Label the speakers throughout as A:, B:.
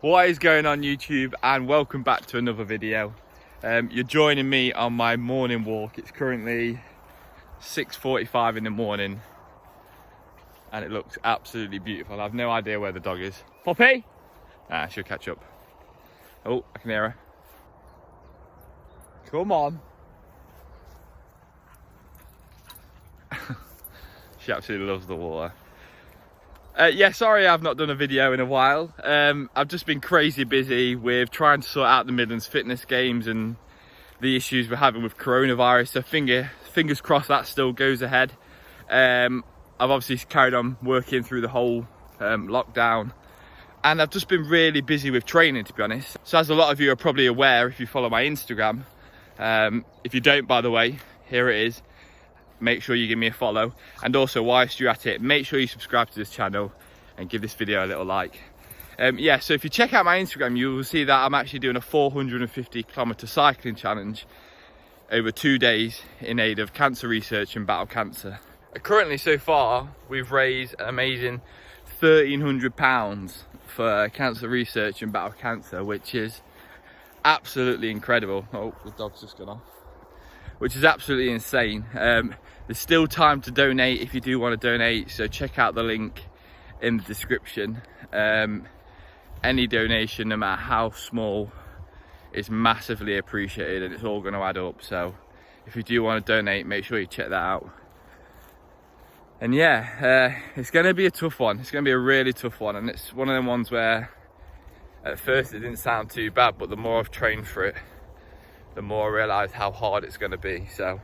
A: What is going on YouTube, and welcome back to another video. You're joining me on my morning walk. It's currently 6:45 in the morning and it looks absolutely beautiful. I have no idea where the dog is. Poppy? She'll catch up. Oh, I can hear her. Come on. She absolutely loves the water. Yeah, sorry I've not done a video in a while. I've just been crazy busy with trying to sort out the Midlands Fitness Games and the issues we're having with coronavirus. So fingers crossed that still goes ahead. I've obviously carried on working through the whole lockdown, and I've just been really busy with training, to be honest. So as a lot of you are probably aware if you follow my Instagram, if you don't, by the way, here it is. Make sure you give me a follow, and also whilst you're at it, make sure you subscribe to this channel and give this video a little like. Yeah, so if you check out my Instagram, you will see that I'm actually doing a 450-kilometer cycling challenge over 2 days in aid of cancer research and battle cancer. Currently, so far, we've raised an amazing £1,300 for cancer research and battle cancer, which is absolutely incredible. Oh, the dog's just gone off. Which is absolutely insane. There's still time to donate if you do want to donate, so check out the link in the description. Any donation, no matter how small, is massively appreciated, and it's all going to add up. So if you do want to donate, make sure you check that out. And yeah, it's going to be a tough one. It's going to be a really tough one, and it's one of them ones where at first it didn't sound too bad, but the more I've trained for it, the more I realise how hard it's going to be. So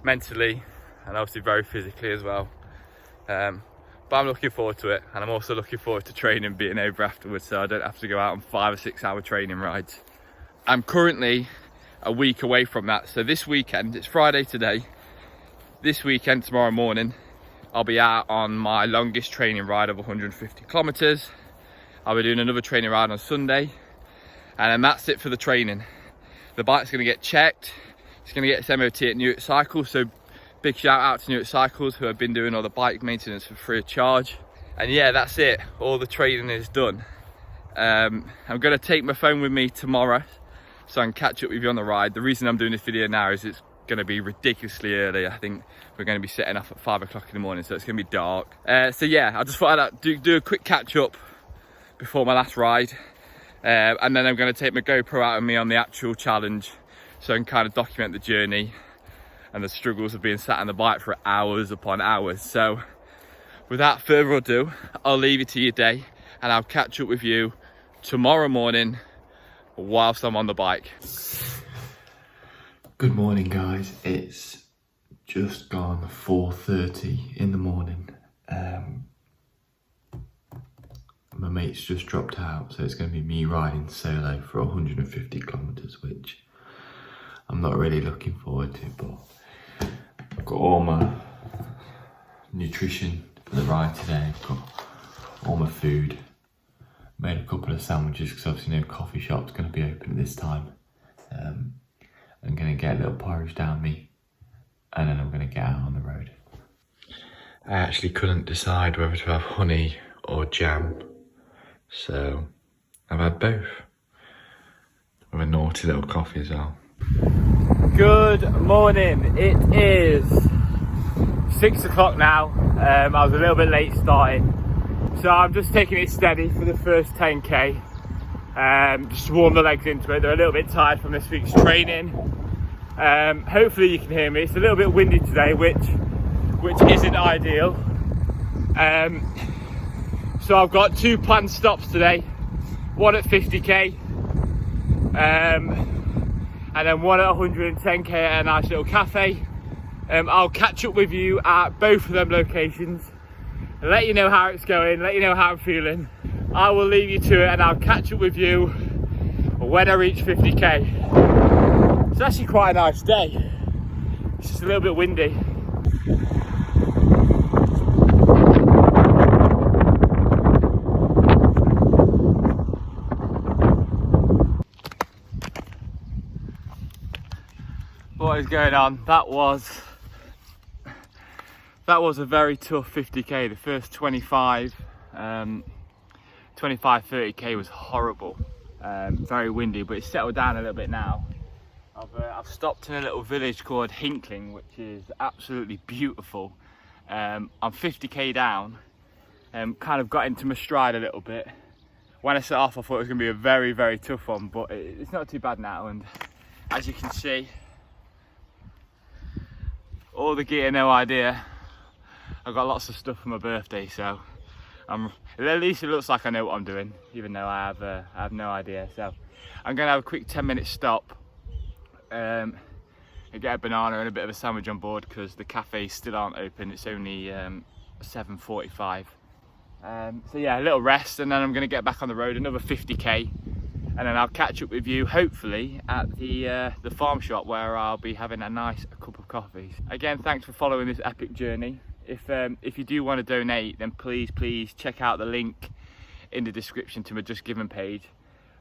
A: mentally and obviously very physically as well. But I'm looking forward to it, and I'm also looking forward to training being over afterwards, so I don't have to go out on 5 or 6 hour training rides. I'm currently a week away from that, so this weekend, it's Friday today, this weekend, tomorrow morning, I'll be out on my longest training ride of 150 kilometers. I'll be doing another training ride on Sunday, and then that's it for the training. The bike's going to get checked, it's going to get its MOT at Newark Cycles, so big shout out to Newark Cycles, who have been doing all the bike maintenance for free of charge. And yeah, that's it, all the training is done. I'm going to take my phone with me tomorrow so I can catch up with you on the ride. The reason I'm doing this video now is it's going to be ridiculously early. I think we're going to be setting off at 5 o'clock in the morning, so it's going to be dark. So yeah, I just thought I'd do a quick catch up before my last ride. And then I'm going to take my GoPro out of me on the actual challenge, so I can kind of document the journey and the struggles of being sat on the bike for hours upon hours. So without further ado, I'll leave you to your day, and I'll catch up with you tomorrow morning whilst I'm on the bike.
B: Good morning, guys. It's just gone 4:30 in the morning. My mate's just dropped out, so it's going to be me riding solo for 150 kilometers, which I'm not really looking forward to, but I've got all my nutrition for the ride today. I've got all my food, made a couple of sandwiches because obviously no coffee shop's going to be open at this time. I'm going to get a little porridge down me, and then I'm going to get out on the road. I actually couldn't decide whether to have honey or jam, so I've had both, with a naughty little coffee as well.
A: Good morning, it is 6 o'clock now. I was a little bit late starting, so I'm just taking it steady for the first 10k. Just to warm the legs into it. They're a little bit tired from this week's training. Hopefully you can hear me. It's a little bit windy today, which isn't ideal. So I've got 2 planned stops today, one at 50k, and then one at 110k at a nice little cafe. I'll catch up with you at both of them locations, let you know how it's going, let you know how I'm feeling. I will leave you to it, and I'll catch up with you when I reach 50k. It's actually quite a nice day. It's just a little bit windy. What is going on? That was a very tough 50k. The first 25 25-30k was horrible, very windy, but it's settled down a little bit now. I've stopped in a little village called Hinkling, which is absolutely beautiful. I'm 50k down, kind of got into my stride a little bit. When I set off, I thought it was going to be a very, very tough one, but it's not too bad now. And as you can see, all the gear, no idea. I've got lots of stuff for my birthday, so at least it looks like I know what I'm doing, even though I have no idea. So I'm going to have a quick 10-minute stop and get a banana and a bit of a sandwich on board, because the cafes still aren't open. It's only 7:45. So yeah, a little rest, and then I'm going to get back on the road, another 50k, and then I'll catch up with you hopefully at the farm shop, where I'll be having a nice cup of coffee. Again, thanks for following this epic journey. If you do want to donate, then please check out the link in the description to my Just Giving page.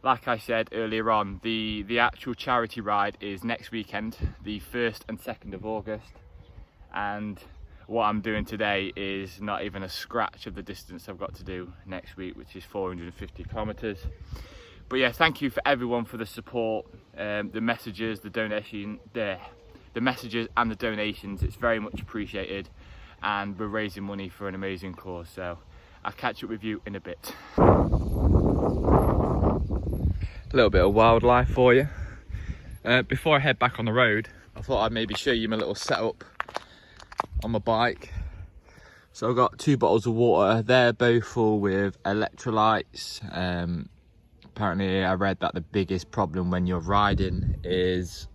A: Like I said earlier on, the actual charity ride is next weekend, the 1st and 2nd of August, and what I'm doing today is not even a scratch of the distance I've got to do next week, which is 450 kilometers. But yeah, thank you for everyone for the support, the messages, the donation, the messages and the donations. It's very much appreciated, and we're raising money for an amazing cause. So I'll catch up with you in a bit. A little bit of wildlife for you. Before I head back on the road, I thought I'd maybe show you my little setup on my bike. So I've got 2 bottles of water. They're both full with electrolytes. Apparently I read that the biggest problem when you're riding is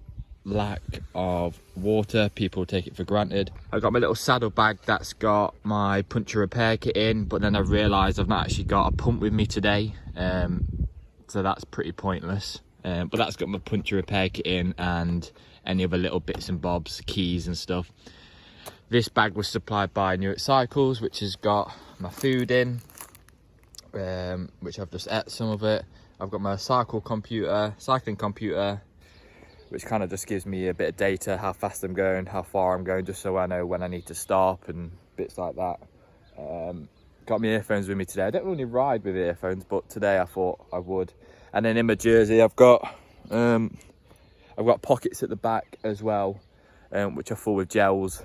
A: lack of water. People take it for granted. I've got my little saddle bag that's got my puncture repair kit in, but then I've realised I've not actually got a pump with me today, so that's pretty pointless. But that's got my puncture repair kit in, and any other little bits and bobs, keys and stuff. This bag was supplied by Newark Cycles, which has got my food in, which I've just ate some of it. I've got my cycling computer, which kind of just gives me a bit of data, how fast I'm going, how far I'm going, just so I know when I need to stop and bits like that. Got my earphones with me today. I don't really ride with earphones, but today I thought I would. And then in my jersey, I've got pockets at the back as well, which are full with gels.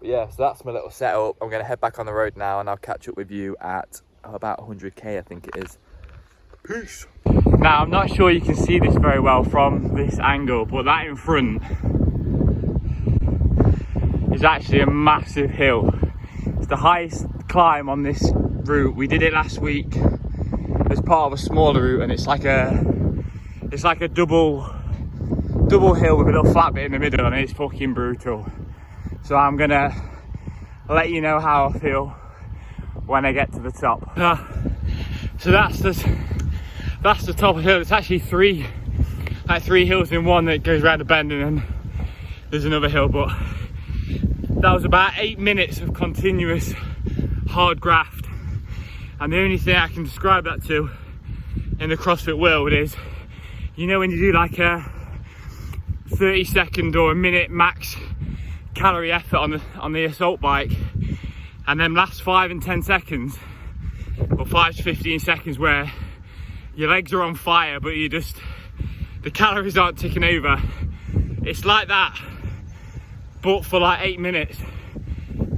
A: But yeah, so that's my little setup. I'm going to head back on the road now, and I'll catch up with you at about 100k, I think it is. Peace. Now, I'm not sure you can see this very well from this angle, but that in front is actually a massive hill. It's the highest climb on this route. We did it last week as part of a smaller route, and it's like a double hill with a little flat bit in the middle, and it's fucking brutal. So I'm gonna let you know how I feel when I get to the top. So that's the top of the hill. It's actually three hills in one that goes around a bend, and then there's another hill. But that was about 8 minutes of continuous hard graft, and the only thing I can describe that to in the CrossFit world is, you know, when you do like a 30-second or a minute max calorie effort on the assault bike, and then last 5 and 10 seconds or 5 to 15 seconds where your legs are on fire, but the calories aren't ticking over. It's like that, but for like 8 minutes.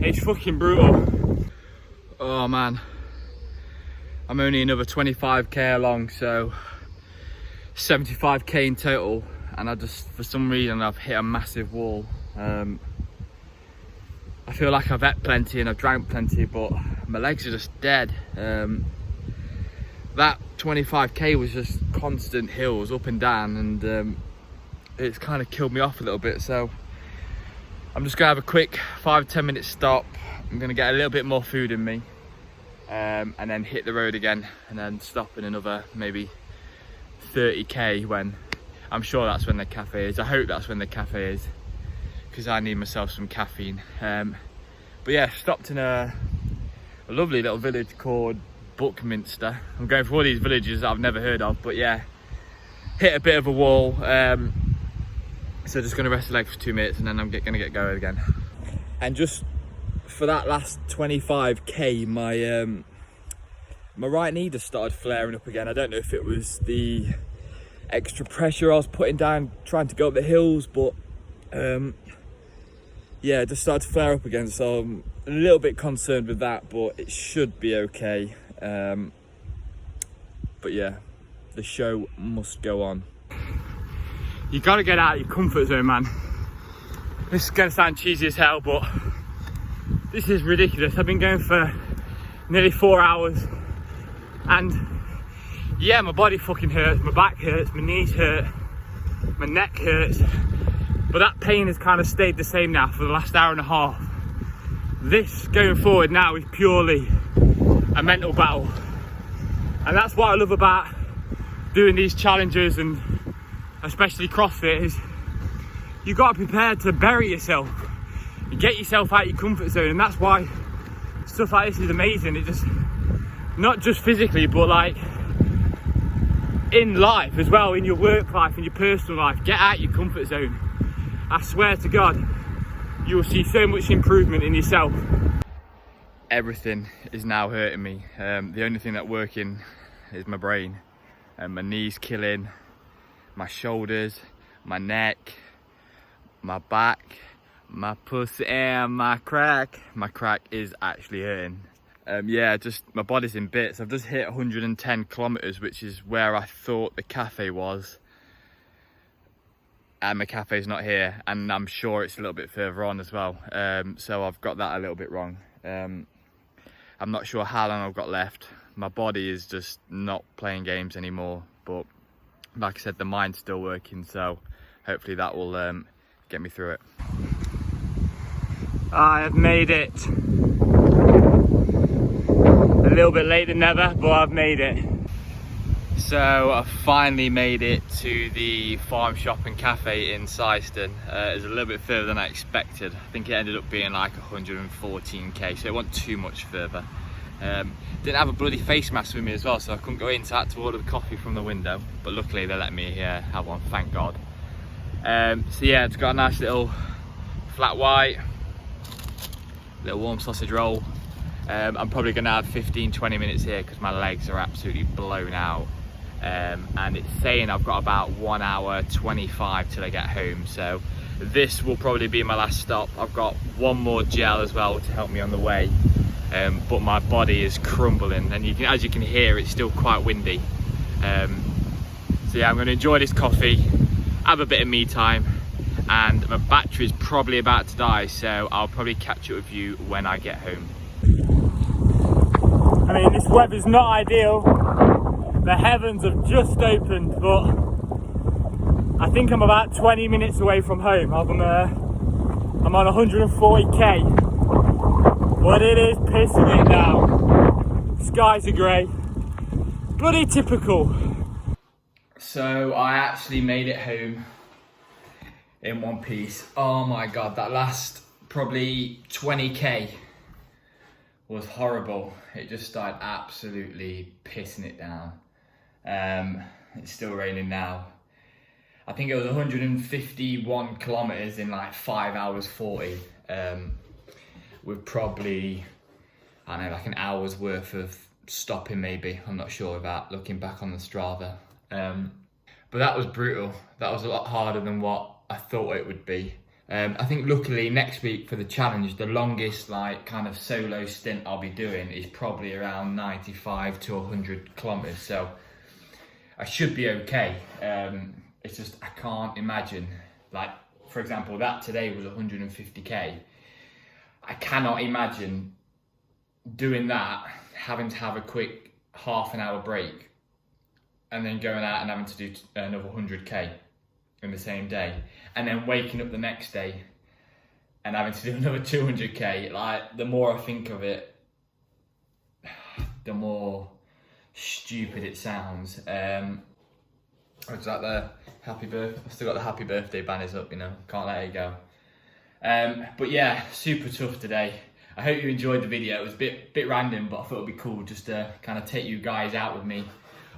A: It's fucking brutal. Oh man, I'm only another 25k along, so 75k in total, and for some reason I've hit a massive wall. I feel like I've ate plenty and I've drank plenty, but my legs are just dead. That 25k was just constant hills up and down, and it's kind of killed me off a little bit. So I'm just gonna have a quick 5-10 minute stop. I'm gonna get a little bit more food in me, and then hit the road again, and then stop in another maybe 30k when I'm sure that's when the cafe is. I hope that's when the cafe is, because I need myself some caffeine. But yeah, stopped in a lovely little village called Buckminster. I'm going for all these villages that I've never heard of, but yeah, hit a bit of a wall. So just gonna rest the leg for 2 minutes, and then I'm gonna get going again. And just for that last 25k, my right knee just started flaring up again. I don't know if it was the extra pressure I was putting down trying to go up the hills, but yeah, it just started to flare up again, so I'm a little bit concerned with that, but it should be okay. But yeah, the show must go on. You gotta get out of your comfort zone, man. This is gonna sound cheesy as hell, but this is ridiculous. I've been going for nearly 4 hours, and yeah, my body fucking hurts, my back hurts, my knees hurt, my neck hurts, but that pain has kind of stayed the same now for the last hour and a half. This going forward now is purely a mental battle, and that's what I love about doing these challenges, and especially CrossFit, is you got to prepare to bury yourself and get yourself out of your comfort zone. And that's why stuff like this is amazing. It just, not just physically, but like in life as well, in your work life, in your personal life. Get out of your comfort zone. I swear to God, you will see so much improvement in yourself. Everything is now hurting me. The only thing that's working is my brain, and my knees killing, my shoulders, my neck, my back, my pussy, and my crack. My crack is actually hurting. Yeah, just my body's in bits. I've just hit 110 kilometers, which is where I thought the cafe was, and my cafe's not here, and I'm sure it's a little bit further on as well. So I've got that a little bit wrong. I'm not sure how long I've got left. My body is just not playing games anymore, but like I said, the mind's still working, so hopefully that will get me through it. I have made it. A little bit later than ever, but I've made it. So I finally made it to the farm shop and cafe in Syston. It's a little bit further than I expected. I think it ended up being like 114k, so it wasn't too much further. Didn't have a bloody face mask with me as well, so I couldn't go in, so I had to order the coffee from the window, but luckily they let me have one, thank God. So yeah, it's got a nice little flat white, little warm sausage roll. I'm probably gonna have 15-20 minutes here because my legs are absolutely blown out, and it's saying I've got about 1 hour 25 till I get home, so this will probably be my last stop. I've got one more gel as well to help me on the way, but my body is crumbling, and as you can hear, it's still quite windy. So yeah, I'm going to enjoy this coffee, have a bit of me time, and my battery's probably about to die, so I'll probably catch up with you when I get home. I mean, this weather's not ideal. The heavens have just opened, but I think I'm about 20 minutes away from home. I'm on 140k, but it is pissing it now. Skies are grey. Bloody typical. So I actually made it home in one piece. Oh my God, that last probably 20k was horrible. It just started absolutely pissing it down. It's still raining now. I think it was 151 kilometers in like 5 hours 40, with probably, I don't know, like an hour's worth of stopping maybe. I'm not sure about looking back on the Strava. But that was brutal. That was a lot harder than what I thought it would be. I think luckily next week for the challenge, the longest like kind of solo stint I'll be doing is probably around 95 to 100 kilometers. So I should be okay. It's just, I can't imagine, like, for example, that today was 150k. I cannot imagine doing that, having to have a quick half an hour break, and then going out and having to do another 100k in the same day, and then waking up the next day and having to do another 200k. Like, the more I think of it, the more stupid it sounds. What's that there? Happy birthday. I've still got the happy birthday banners up, you know, can't let it go. But yeah, super tough today. I hope you enjoyed the video. It was a bit random, but I thought it'd be cool just to kind of take you guys out with me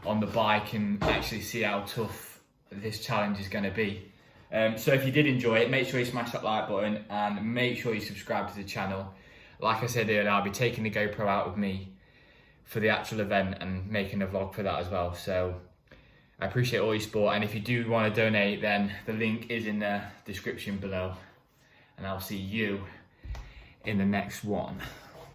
A: on the bike and actually see how tough this challenge is going to be. So if you did enjoy it, make sure you smash that like button and make sure you subscribe to the channel. Like I said earlier, I'll be taking the GoPro out with me for the actual event and making a vlog for that as well. So I appreciate all your support, and if you do want to donate, then the link is in the description below, and I'll see you in the next one.